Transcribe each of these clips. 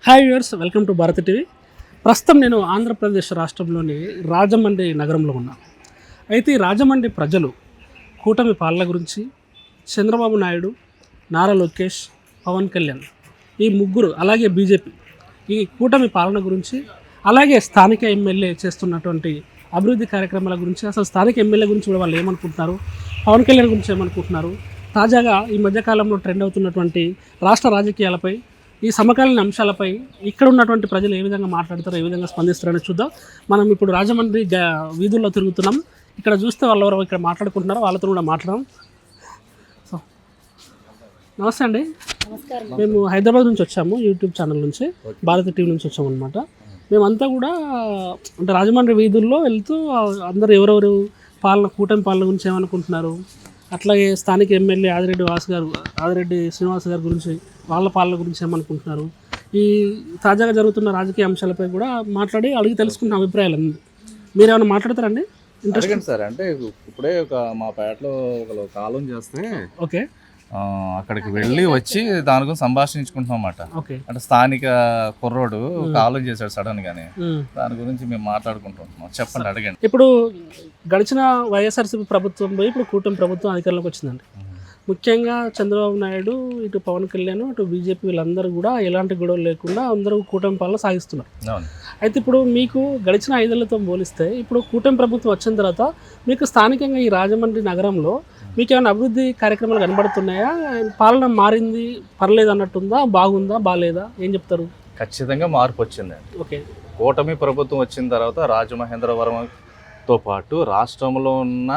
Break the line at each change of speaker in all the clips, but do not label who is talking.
Hi viewers, welcome to Bharat TV. ప్రస్తుతం నేను ఆంధ్రప్రదేశ్ రాష్ట్రంలోని రాజమండ్రి నగరంలో ఉన్నాను. అయితే ఈ రాజమండ్రి ప్రజలు కూటమి పాలన గురించి, చంద్రబాబు నాయుడు, నారా లోకేష్, పవన్ కళ్యాణ్ ఈ ముగ్గురు, అలాగే బీజేపీ ఈ కూటమి పాలన గురించి, అలాగే స్థానిక ఎమ్మెల్యే చేస్తున్నటువంటి అభివృద్ధి కార్యక్రమాల గురించి, అసలు స్థానిక ఎమ్మెల్యే గురించి కూడా వాళ్ళు ఏమనుకుంటున్నారు, పవన్ కళ్యాణ్ గురించి ఏమనుకుంటున్నారు, తాజాగా ఈ మధ్యకాలంలో ట్రెండ్ అవుతున్నటువంటి రాష్ట్ర రాజకీయాలపై, ఈ సమకాలీన అంశాలపై ఇక్కడ ఉన్నటువంటి ప్రజలు ఏ విధంగా మాట్లాడతారో, ఏ విధంగా స్పందిస్తారని చూద్దాం. మనం ఇప్పుడు రాజమండ్రి వీధుల్లో తిరుగుతున్నాం. ఇక్కడ చూస్తే వాళ్ళు ఎవరో ఇక్కడ మాట్లాడుకుంటున్నారో వాళ్ళతో కూడా మాట్లాడడం. సో నమస్తే అండి. మేము హైదరాబాద్ నుంచి వచ్చాము, యూట్యూబ్ ఛానల్ నుంచి, భారత్ టీవీ నుంచి వచ్చాము అనమాట. మేమంతా కూడా అంటే రాజమండ్రి వీధుల్లో వెళ్తూ అందరూ ఎవరెవరు కూటమి పాలన గురించి ఏమనుకుంటున్నారు, అట్లాగే స్థానిక ఎమ్మెల్యే ఆదిరెడ్డి శ్రీనివాస్ గారి గురించి, వాళ్ళ పాలన గురించి ఏమనుకుంటున్నారు, ఈ తాజాగా జరుగుతున్న రాజకీయ అంశాలపై కూడా మాట్లాడి అడిగి తెలుసుకున్న అభిప్రాయాలు. మీరు ఏమైనా మాట్లాడతారండి?
Interest sir. అంటే ఇప్పుడే మా పేటలో ఒక కాలం చేస్తే
ఓకే,
అక్కడికి వెళ్ళి వచ్చి దాని గురించి సంభాషించుకుంటున్నాం అన్నమాట. అంటే స్థానిక కుర్రోడు కాలం చేశాడు సడన్ గానే, దాని గురించి మేము మాట్లాడుకుంటున్నాం. చెప్పండి, అడగండి.
ఇప్పుడు గడిచిన వైఎస్ఆర్సీపీ ప్రభుత్వం పోయి ఇప్పుడు కూటమి ప్రభుత్వం అధికారంలోకి వచ్చిందండి. ముఖ్యంగా చంద్రబాబు నాయుడు, ఇటు పవన్ కళ్యాణ్, ఇటు బీజేపీ వీళ్ళందరూ కూడా ఎలాంటి గొడవలు లేకుండా అందరూ కూటమి పాలన సాగిస్తున్నారు. అయితే ఇప్పుడు మీకు గడిచిన 5 ఏళ్లతో పోలిస్తే ఇప్పుడు కూటమి ప్రభుత్వం వచ్చిన తర్వాత మీకు స్థానికంగా ఈ రాజమండ్రి నగరంలో మీకు ఏమైనా అభివృద్ధి కార్యక్రమాలు కనబడుతున్నాయా? పాలన మారింది, పర్లేదు అన్నట్టుందా, బాగుందా, బాగాలేదా, ఏం చెప్తారు?
ఖచ్చితంగా మార్పు వచ్చిందండి.
ఓకే,
కూటమి ప్రభుత్వం వచ్చిన తర్వాత రాజమహేంద్రవరంతో పాటు రాష్ట్రంలో ఉన్న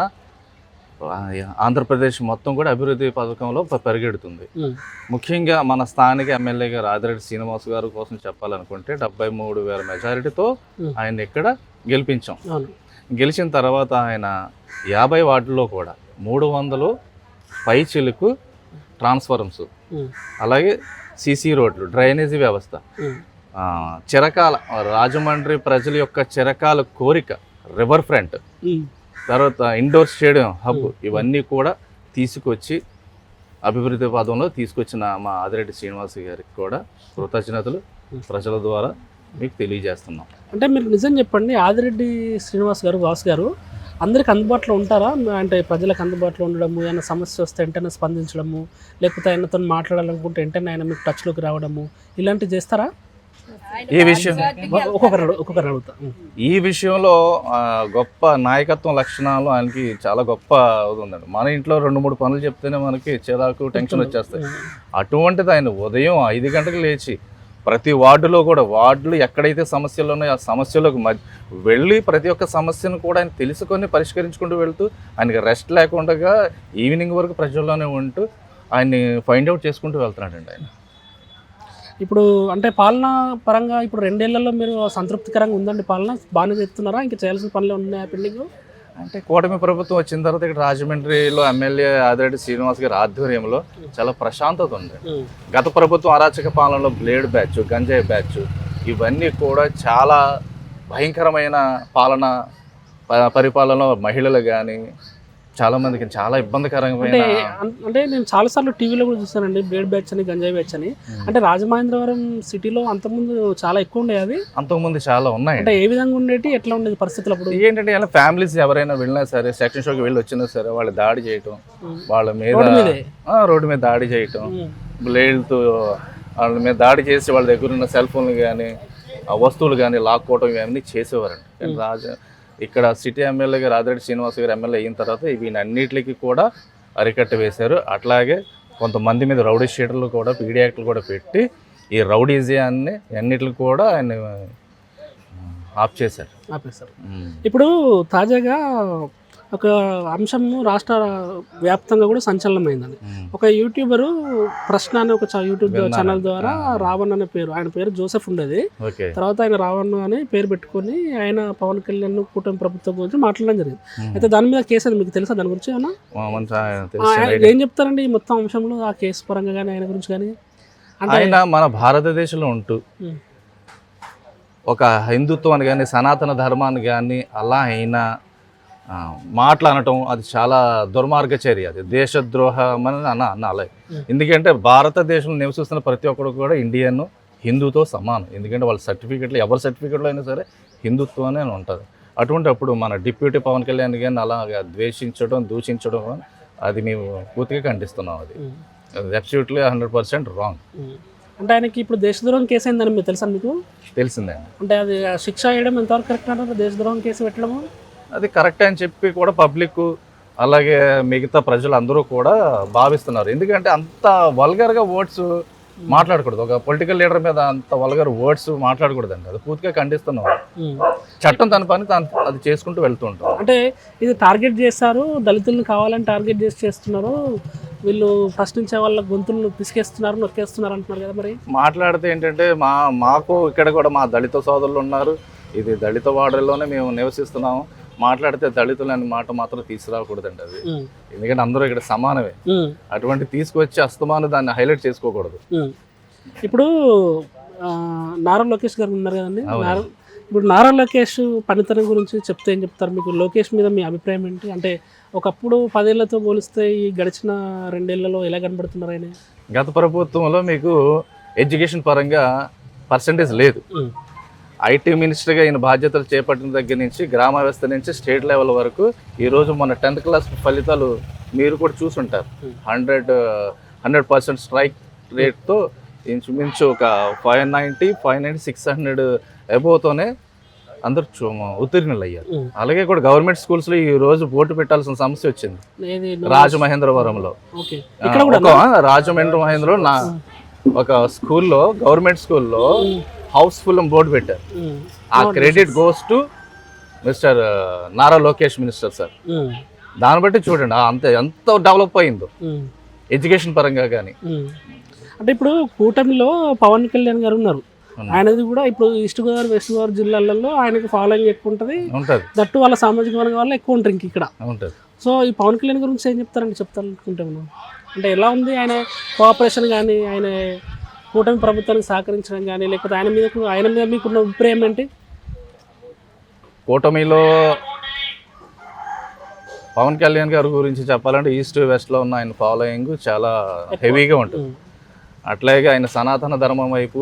ఆంధ్రప్రదేశ్ మొత్తం కూడా అభివృద్ధి పథకంలో పరిగెడుతుంది. ముఖ్యంగా మన స్థానిక ఎమ్మెల్యే గారు ఆదిరెడ్డి శ్రీనివాస్ గారు కోసం చెప్పాలనుకుంటే 73,000 మెజారిటీతో ఆయన ఇక్కడ గెలిపించాం. గెలిచిన తర్వాత ఆయన 50 వార్డుల్లో కూడా 300 పైచిలుకు ట్రాన్స్ఫార్మర్స్, అలాగే సిసి రోడ్లు, డ్రైనేజీ వ్యవస్థ, చిరకాల రాజమండ్రి ప్రజల యొక్క చిరకాల కోరిక రివర్ ఫ్రంట్, తర్వాత ఇండోర్ స్టేడియం హబ్, ఇవన్నీ కూడా తీసుకొచ్చి అభివృద్ధి పదంలో తీసుకొచ్చిన మా ఆదిరెడ్డి శ్రీనివాస్ గారికి కూడా కృతజ్ఞతలు ప్రజల ద్వారా మీకు తెలియజేస్తున్నాం.
అంటే మీరు నిజం చెప్పండి, ఆదిరెడ్డి శ్రీనివాస్ గారు, వాసు గారు అందరికి అందుబాటులో ఉంటారా? అంటే ప్రజలకు అందుబాటులో ఉండడము, ఏమైనా సమస్య వస్తే వెంటనే స్పందించడము, లేకపోతే ఆయనతో మాట్లాడాలనుకుంటే వెంటనే ఆయన మీకు టచ్లోకి రావడము, ఇలాంటివి చేస్తారా?
ఈ విషయం
ఒక్కొక్కరు అడుగుతా.
ఈ విషయంలో గొప్ప నాయకత్వం లక్షణాలు ఆయనకి చాలా గొప్ప ఉందండి. మన ఇంట్లో 2-3 పనులు చెప్తేనే మనకి చిరాకు, టెన్షన్ వచ్చేస్తాయి. అటువంటిది ఆయన ఉదయం 5 గంటలకు లేచి ప్రతి వార్డులో కూడా, వార్డులు ఎక్కడైతే సమస్యలు ఉన్నాయో ఆ సమస్యలకు వెళ్ళి ప్రతి ఒక్క సమస్యను కూడా ఆయన తెలుసుకొని పరిష్కరించుకుంటూ వెళ్తూ, ఆయనకి రెస్ట్ లేకుండా ఈవినింగ్ వరకు ప్రజల్లోనే ఉంటూ ఆయన్ని ఫైండ్ అవుట్ చేసుకుంటూ వెళ్తున్నాడండి ఆయన.
ఇప్పుడు అంటే పాలన పరంగా ఇప్పుడు 2 ఏళ్లలో మీరు సంతృప్తికరంగా ఉందండి? పాలన బాగానే చేస్తున్నారా? ఇంకా చేయాల్సిన పనులు ఉన్నాయా పెండింగ్?
అంటే కూటమి ప్రభుత్వం వచ్చిన తర్వాత ఇక్కడ రాజమండ్రిలో ఎమ్మెల్యే ఆదిరెడ్డి శ్రీనివాస్ గారి ఆధ్వర్యంలో చాలా ప్రశాంతత ఉంది. గత ప్రభుత్వం అరాచక పాలనలో బ్లేడ్ బ్యాచ్, గంజాయి బ్యాచ్, ఇవన్నీ కూడా చాలా భయంకరమైన పరిపాలనలో మహిళలు కానీ చాలా మందికి చాలా ఇబ్బందికరమైన.
అంటే నేను చాలాసార్లు టీవీలో కూడా చూస్తానండి, బ్లేడ్ బ్యాచ్ అని, గంజాయి బ్యాచ్ అని. అంటే రాజమహేంద్రవరం సిటీలో అంతకుముందు చాలా ఎక్కువ ఉండేది. అది
అంతకుముందు చాలా ఉన్నాయి.
అంటే ఏ విధంగా ఉండేది, ఎట్లా ఉండేది పరిస్థితులు అప్పుడు?
ఏంటంటే ఇలా ఫ్యామిలీస్ ఎవరైనా వెళ్ళినా సరే, సెక్షన్ షోకి వెళ్ళి వచ్చినా సరే, వాళ్ళు దాడి చేయటం, వాళ్ళ మీద రోడ్డు మీద దాడి చేయటం, బ్లేడ్తో వాళ్ళ మీద దాడి చేసి వాళ్ళ దగ్గర ఉన్న సెల్ ఫోన్లు కానీ వస్తువులు కానీ లాక్కోవటం ఇవన్నీ చేసేవారండి. కానీ ఇక్కడ సిటీ ఎమ్మెల్యే గారు ఆదిరెడ్డి శ్రీనివాస్ గారు ఎమ్మెల్యే అయిన తర్వాత వీటన్నిటికి కూడా అరికట్ట వేశారు. అట్లాగే కొంతమంది మీద రౌడీ షీటర్లు కూడా, పీడీ యాక్ట్లు కూడా పెట్టి ఈ రౌడీజాన్ని అన్నిటికి కూడా ఆయన ఆపేశారు.
ఇప్పుడు తాజాగా ఒక అంశము రాష్ట్ర వ్యాప్తంగా కూడా సంచలనమైందండి. ఒక యూట్యూబరు ప్రశ్న అనే ఒక యూట్యూబ్ ఛానల్ ద్వారా రావణ్ అనే పేరు, ఆయన పేరు జోసెఫ్ ఉండేది. తర్వాత ఆయన రావణ్ అని పేరు పెట్టుకొని ఆయన పవన్ కళ్యాణ్ కూటమి ప్రభుత్వం గురించి మాట్లాడడం జరిగింది. అయితే దాని మీద కేసు అది మీకు తెలుసా? దాని గురించి ఏమన్నా ఏం చెప్తారండి ఈ మొత్తం అంశంలో, ఆ కేసు పరంగా కానీ ఆయన గురించి కానీ?
ఆయన మన భారతదేశంలో ఉంటూ ఒక హిందుత్వాన్ని కానీ సనాతన ధర్మాన్ని కానీ అలా అయినా మాట్లాడటం అది చాలా దుర్మార్గ చర్య, అది దేశద్రోహం అని అనాలి. ఎందుకంటే భారతదేశంలో నివసిస్తున్న ప్రతి ఒక్కరు కూడా ఇండియన్ హిందూతో సమానం. ఎందుకంటే వాళ్ళ సర్టిఫికెట్లు, ఎవరి సర్టిఫికెట్లో అయినా సరే హిందుత్వం అని ఉంటుంది. అటువంటి అప్పుడు మన డిప్యూటీ పవన్ కళ్యాణ్ గారిని అలాగా ద్వేషించడం, దూషించడం అది మేము పూర్తిగా ఖండిస్తున్నాం. అది అబ్సల్యూట్లీ 100% రాంగ్.
అంటే ఆయనకి ఇప్పుడు దేశద్రోహం కేసు అయిందని మీకు తెలుసా? మీకు
తెలిసిందండి.
అంటే అది శిక్ష వేయడం ఎంతవరకు కరెక్ట్ అంటారు? దేశద్రోహం కేసు పెట్టడము
అది కరెక్ట్ అని చెప్పి కూడా పబ్లిక్ అలాగే మిగతా ప్రజలు అందరూ కూడా భావిస్తున్నారు. ఎందుకంటే అంత వల్గర్గా వర్డ్స్ మాట్లాడకూడదు. ఒక పొలిటికల్ లీడర్ మీద అంత వల్గర్ వర్డ్స్ మాట్లాడకూడదండి. అది పూర్తిగా ఖండిస్తున్నాం. చట్టం తన పని అది చేసుకుంటూ వెళ్తూ ఉంటాం.
అంటే ఇది టార్గెట్ చేస్తారు, దళితులను కావాలని టార్గెట్ చేసి చేస్తున్నారు, వీళ్ళు ప్రశ్నించే వాళ్ళ గొంతులను పిసికేస్తున్నారు, నొక్కేస్తున్నారు అంటున్నారు కదా. మరి
మాట్లాడితే ఏంటంటే మాకు ఇక్కడ కూడా మా దళిత సోదరులు ఉన్నారు. ఇది దళిత వాడల్లోనే మేము నివసిస్తున్నాము. మాట్లాడితే దళితులు అనే మాట మాత్రం తీసుకురాకూడదండి. అది ఎందుకంటే అందరూ ఇక్కడ సమానమే. అటువంటి తీసుకొచ్చి అస్తమానం దాన్ని హైలైట్ చేసుకోకూడదు.
ఇప్పుడు నారా లోకేష్ గారు ఉన్నారు కదండి, ఇప్పుడు నారా లోకేష్ పనితనం గురించి చెప్తే ఏం చెప్తారు? మీకు లోకేష్ మీద మీ అభిప్రాయం ఏంటి? అంటే ఒకప్పుడు 10 ఏళ్లతో పోలిస్తే ఈ గడిచిన 2 ఏళ్లలో ఎలా కనబడుతున్నారు ఆయన?
గత ప్రభుత్వంలో మీకు ఎడ్యుకేషన్ పరంగా పర్సంటేజ్ లేదు. ఐటీ మినిస్టర్గా ఈయన బాధ్యతలు చేపట్టిన దగ్గర నుంచి గ్రామ వ్యవస్థ నుంచి స్టేట్ లెవెల్ వరకు ఈరోజు మన 10th క్లాస్ ఫలితాలు మీరు కూడా చూసుంటారు. 100% స్ట్రైక్ రేట్తో ఇంచుమించు ఒక 590, 600 అబోవ్తోనే అందరూ ఉత్తీర్ణులు అయ్యారు. అలాగే కూడా గవర్నమెంట్ స్కూల్స్లో ఈ రోజు బోర్డు పెట్టాల్సిన సమస్య వచ్చింది రాజమహేంద్రవరంలో. రాజమహేంద్రవరంలో ఒక స్కూల్లో, గవర్నమెంట్ స్కూల్లో హౌస్ఫుల్ బోర్డు పెట్టారు. ఆ credit goes to mister Nara Lokesh minister sir. దాన్ని బట్టి చూడండి ఎంత డెవలప్ అయిందో ఎడ్యుకేషన్ పరంగా కానీ.
అంటే ఇప్పుడు కూటమిలో పవన్ కళ్యాణ్ గారు ఉన్నారు, ఆయనది కూడా ఇప్పుడు ఈస్ట్ గోదావరి, వెస్ట్ గోదావరి జిల్లాలలో ఆయనకి ఫాలోయింగ్ ఎక్కువ ఉంటుంది. దట్టు వాళ్ళ సామాజిక వర్గం వల్ల ఎక్కువ ఉంటారు ఇంక ఇక్కడ. సో ఈ పవన్ కళ్యాణ్ గురించి ఏం చెప్తారండి? చెప్తారనుకుంటే మనం అంటే ఎలా ఉంది ఆయన కోఆపరేషన్ కానీ, ఆయన కూటమి ప్రభుత్వానికి సహకరించడం కానీ, లేకపోతే ఆయన మీద మీకున్న అభిప్రాయం ఏంటి?
కూటమిలో పవన్ కళ్యాణ్ గారి గురించి చెప్పాలంటే ఈస్ట్ వెస్ట్లో ఉన్న ఆయన ఫాలోయింగ్ చాలా హెవీగా ఉంటుంది. అట్లాగే ఆయన సనాతన ధర్మం వైపు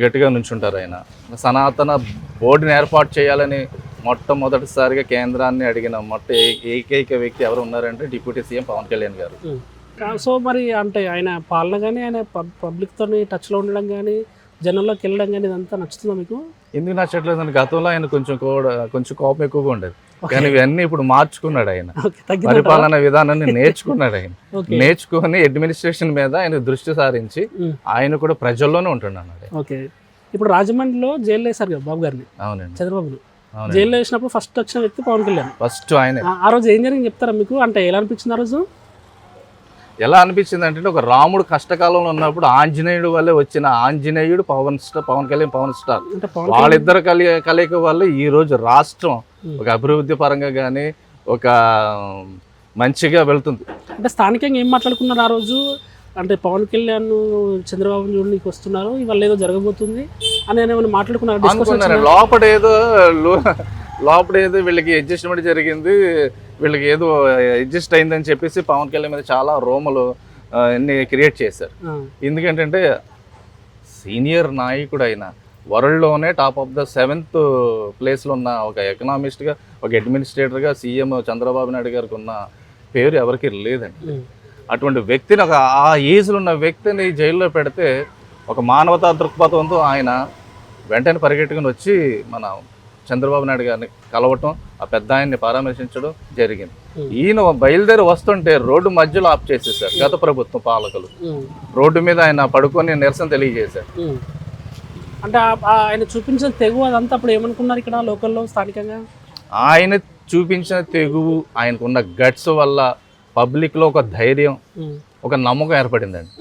గట్టిగా నుంచుంటారు. ఆయన సనాతన బోర్డుని ఏర్పాటు చేయాలని మొట్టమొదటిసారిగా కేంద్రాన్ని అడిగిన ఏకైక వ్యక్తి ఎవరు ఉన్నారంటే డిప్యూటీ సీఎం పవన్ కళ్యాణ్ గారు.
సో మరి అంటే ఆయన పాలన కానీ, ఆయన పబ్లిక్తో టచ్లో ఉండడం కానీ, జనంలోకి వెళ్ళడం కానీ ఇదంతా నచ్చుతుందా మీకు?
ఎందుకు నచ్చట్లేదండి? గతంలో ఆయన కొంచెం కోపం ఎక్కువగా ఉండేది, కానీ ఇవన్నీ ఇప్పుడు మార్చుకున్నాడు. ఆయన పరిపాలన విధానాన్ని నేర్చుకున్నాడు. ఆయన నేర్చుకుని అడ్మినిస్ట్రేషన్ మీద ఆయన దృష్టి సారించి ఆయన కూడా ప్రజల్లోనే ఉంటున్నాడు.
ఓకే, ఇప్పుడు రాజమండ్రిలో జైలు వేశారు కదా బాబు గారిని.
అవునండి,
చంద్రబాబును జైల్లో వేసినప్పుడు ఫస్ట్ వచ్చిన వ్యక్తి పవన్ కళ్యాణ్.
ఫస్ట్ ఆయన.
ఆ రోజు ఏం జరిగింది చెప్తారా మీకు? అంటే ఎలా అనిపించింది ఆ రోజు?
ఎలా అనిపించింది అంటే, ఒక రాముడు కష్టకాలంలో ఉన్నప్పుడు ఆంజనేయుడు వల్లే వచ్చిన ఆంజనేయుడు పవన్ కళ్యాణ్ పవన్ స్టార్, వాళ్ళిద్దరు కలయిక వల్ల ఈ రోజు రాష్ట్రం ఒక అభివృద్ధి పరంగా కానీ ఒక మంచిగా వెళ్తుంది.
అంటే స్థానికంగా ఏం మాట్లాడుకున్నారు ఆ రోజు? అంటే పవన్ కళ్యాణ్ చంద్రబాబు చూడడానికి వస్తున్నారు, ఇవాళ ఏదో జరగబోతుంది అని ఏమైనా మాట్లాడుకున్నారు?
లోపల ఏదో వీళ్ళకి అడ్జస్ట్మెంట్ జరిగింది, వీళ్ళకి ఏదో అడ్జస్ట్ అయిందని చెప్పేసి పవన్ కళ్యాణ్ మీద చాలా రోమలు అన్ని క్రియేట్ చేశారు. ఎందుకంటే సీనియర్ నాయకుడు అయిన వరల్డ్లోనే టాప్ ఆఫ్ ద 7th ప్లేస్లో ఉన్న ఒక ఎకనామిస్ట్గా, ఒక అడ్మినిస్ట్రేటర్గా సీఎం చంద్రబాబు నాయుడు గారికి ఉన్న పేరు ఎవరికి లేదండి. అటువంటి వ్యక్తిని, ఆ ఏజ్లో ఉన్న వ్యక్తిని జైల్లో పెడితే ఒక మానవతా దృక్పథంతో ఆయన వెంటనే పరిగెట్టుకుని వచ్చి మన చంద్రబాబు నాయుడు గారిని కలవటం, ఆ పెద్ద ఆయన్ని పరామర్శించడం జరిగింది. ఈయన బయలుదేరి వస్తుంటే రోడ్డు మధ్యలో ఆఫ్ చేసేసారు గత ప్రభుత్వం పాలకులు. రోడ్డు మీద ఆయన పడుకొని నిరసన తెలియజేశారు.
అంటే ఆయన చూపించిన తెగువ అదంతా అప్పుడు ఏమనుకున్నారు ఇక్కడ లోకల్లో స్థానికంగా?
ఆయన చూపించిన తెగువ, ఆయనకున్న గట్స్ వల్ల పబ్లిక్లో ఒక ధైర్యం, ఒక నమ్మకం ఏర్పడిందండి.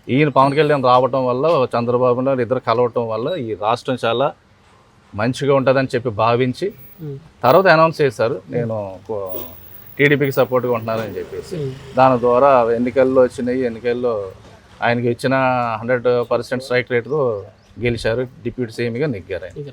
ఈయన పవన్ కళ్యాణ్ రావటం వల్ల, చంద్రబాబు నాయుడు ఇద్దరు కలవటం వల్ల ఈ రాష్ట్రం చాలా మంచిగా ఉంటుందని చెప్పి భావించి తర్వాత అనౌన్స్ చేశారు, నేను టీడీపీకి సపోర్ట్గా ఉంటున్నానని చెప్పేసి. దాని ద్వారా ఎన్నికల్లో ఆయనకి ఇచ్చిన 100% స్ట్రైక్ రేట్తో గెలిచారు, డిప్యూటీ సీఎంగా నెగ్గారు ఆయన.